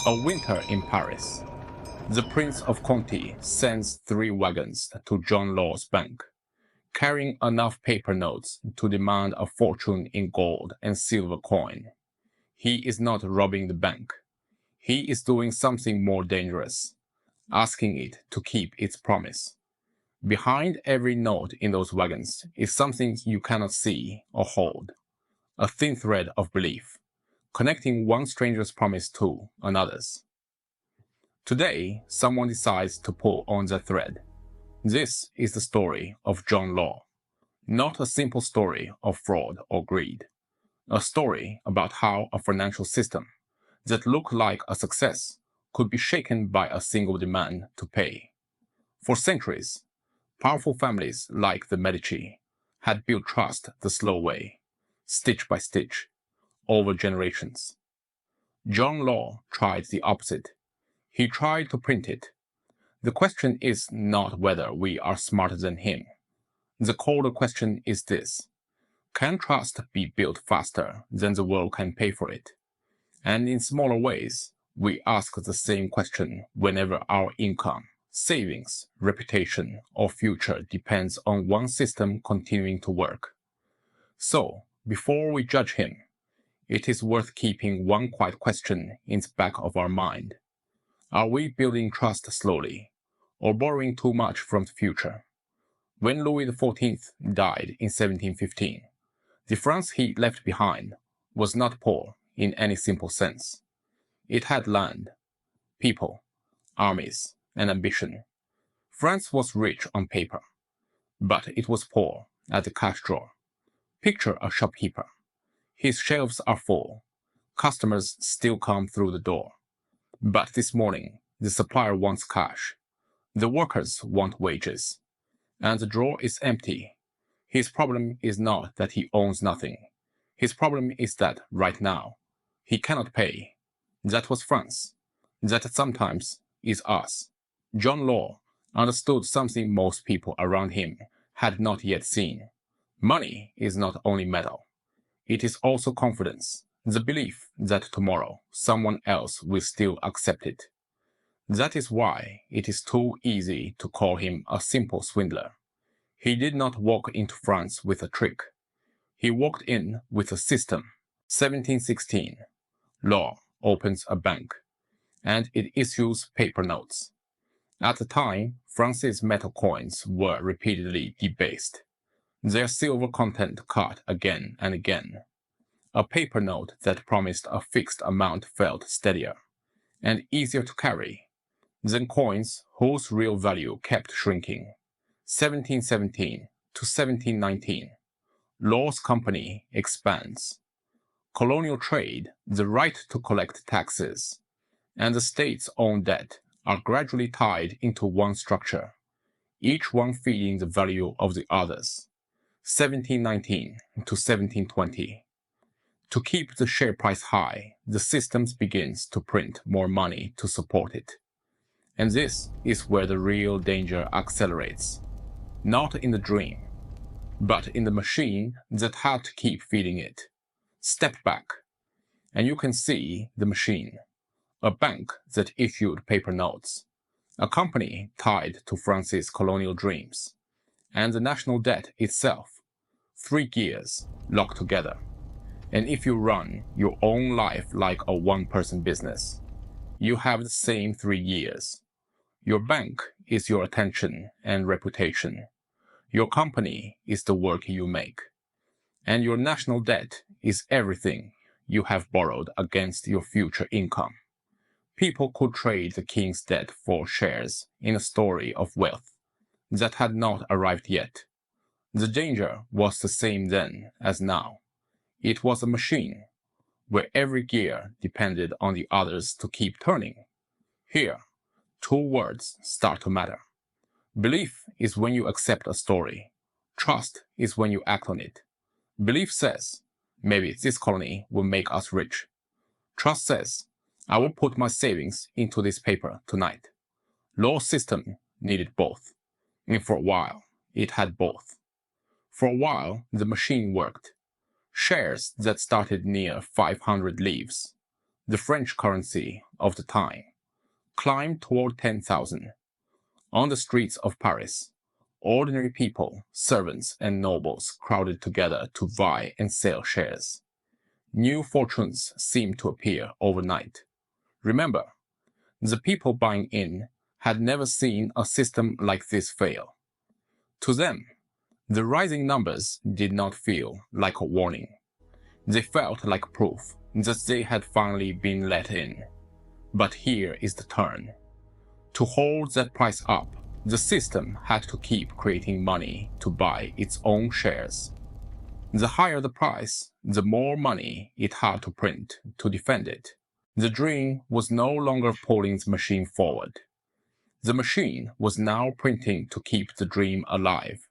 A winter in Paris. The Prince of Conti sends 3 wagons to John Law's bank, carrying enough paper notes to demand a fortune in gold and silver coin. He is not robbing the bank. He is doing something more dangerous, asking it to keep its promise. Behind every note in those wagons is something you cannot see or hold, a thin thread of belief, connecting one stranger's promise to another's. Today, someone decides to pull on that thread. This is the story of John Law. Not a simple story of fraud or greed. A story about how a financial system that looked like a success could be shaken by a single demand to pay. For centuries, powerful families like the Medici had built trust the slow way, stitch by stitch, over generations. John Law tried the opposite. He tried to print it. The question is not whether we are smarter than him. The colder question is this: can trust be built faster than the world can pay for it? And in smaller ways, we ask the same question whenever our income, savings, reputation, or future depends on one system continuing to work. So, before we judge him, it is worth keeping one quiet question in the back of our mind. Are we building trust slowly, or borrowing too much from the future? When Louis XIV died in 1715, the France he left behind was not poor in any simple sense. It had land, people, armies, and ambition. France was rich on paper, but it was poor at the cash drawer. Picture a shopkeeper. His shelves are full. Customers still come through the door. But this morning, the supplier wants cash. The workers want wages. And the drawer is empty. His problem is not that he owns nothing. His problem is that, right now, he cannot pay. That was France. That sometimes is us. John Law understood something most people around him had not yet seen. Money is not only metal. It is also confidence, the belief that tomorrow someone else will still accept it. That is why it is too easy to call him a simple swindler. He did not walk into France with a trick. He walked in with a system. 1716. Law opens a bank, and it issues paper notes. At the time, France's metal coins were repeatedly debased, their silver content cut again and again. A paper note that promised a fixed amount felt steadier and easier to carry than coins whose real value kept shrinking. 1717 to 1719. Law's company expands. Colonial trade, the right to collect taxes, and the state's own debt are gradually tied into one structure, each one feeding the value of the others. 1719 to 1720. To keep the share price high, the system begins to print more money to support it. And this is where the real danger accelerates. Not in the dream, but in the machine that had to keep feeding it. Step back, and you can see the machine. A bank that issued paper notes. A company tied to France's colonial dreams. And the national debt itself. 3 gears locked together. And if you run your own life like a one-person business, you have the same 3 years. Your bank is your attention and reputation. Your company is the work you make. And your national debt is everything you have borrowed against your future income. People could trade the king's debt for shares in a story of wealth that had not arrived yet. The danger was the same then as now. It was a machine, where every gear depended on the others to keep turning. Here, 2 words start to matter. Belief is when you accept a story. Trust is when you act on it. Belief says, maybe this colony will make us rich. Trust says, I will put my savings into this paper tonight. Law's system needed both, and for a while, it had both. For a while, the machine worked. Shares that started near 500 livres. the French currency of the time, climbed toward 10,000. On the streets of Paris, ordinary people, servants, and nobles crowded together to buy and sell shares. New fortunes seemed to appear overnight. Remember, the people buying in had never seen a system like this fail. To them, the rising numbers did not feel like a warning. They felt like proof that they had finally been let in. But here is the turn. To hold that price up, the system had to keep creating money to buy its own shares. The higher the price, the more money it had to print to defend it. The dream was no longer pulling the machine forward. The machine was now printing to keep the dream alive.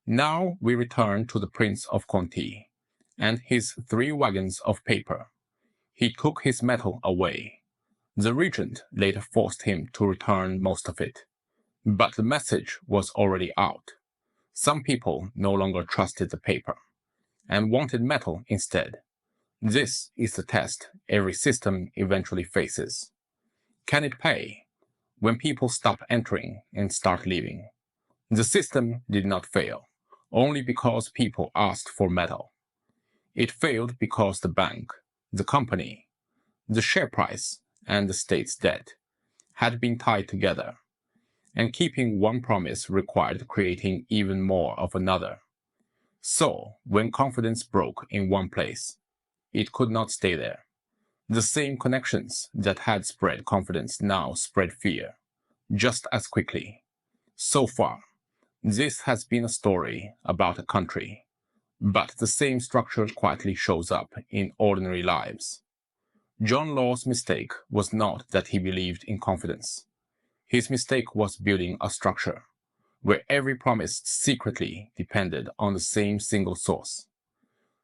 Now we return to the Prince of Conti and his 3 wagons of paper. He took his metal away. The regent later forced him to return most of it. But the message was already out. Some people no longer trusted the paper and wanted metal instead. This is the test every system eventually faces. Can it pay when people stop entering and start leaving? The system did not fail only because people asked for metal. It failed because the bank, the company, the share price, and the state's debt had been tied together, and keeping one promise required creating even more of another. So, when confidence broke in one place, it could not stay there. The same connections that had spread confidence now spread fear, just as quickly. So far, this has been a story about a country, but the same structure quietly shows up in ordinary lives. John Law's mistake was not that he believed in confidence. His mistake was building a structure where every promise secretly depended on the same single source.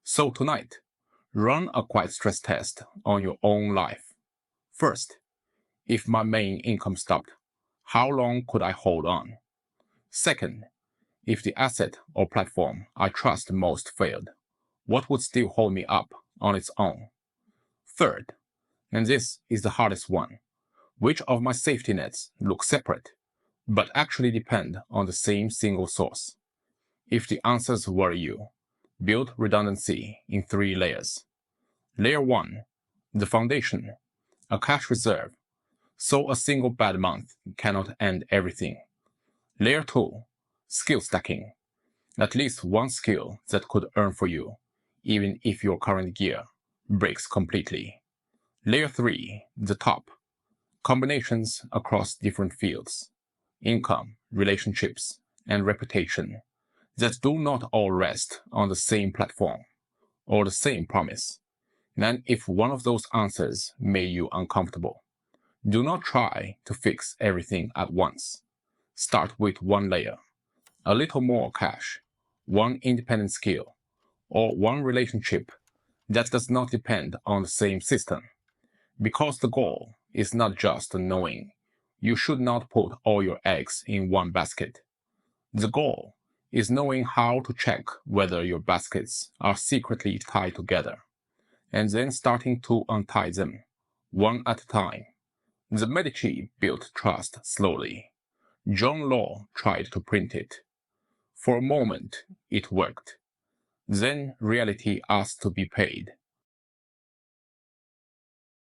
So tonight, run a quiet stress test on your own life. First, if my main income stopped, how long could I hold on? Second, if the asset or platform I trust most failed, what would still hold me up on its own? Third, and this is the hardest one, which of my safety nets look separate, but actually depend on the same single source? If the answers worry you, build redundancy in 3 layers. Layer 1, the foundation, a cash reserve, so a single bad month cannot end everything. Layer 2, skill stacking, at least one skill that could earn for you, even if your current gear breaks completely. Layer 3, the top, combinations across different fields, income, relationships, and reputation that do not all rest on the same platform or the same promise. And if one of those answers made you uncomfortable, do not try to fix everything at once. Start with one layer, a little more cash, one independent skill, or one relationship that does not depend on the same system. Because the goal is not just knowing. You should not put all your eggs in one basket. The goal is knowing how to check whether your baskets are secretly tied together, and then starting to untie them, one at a time. The Medici built trust slowly. John Law tried to print it. For a moment, it worked. Then reality asked to be paid.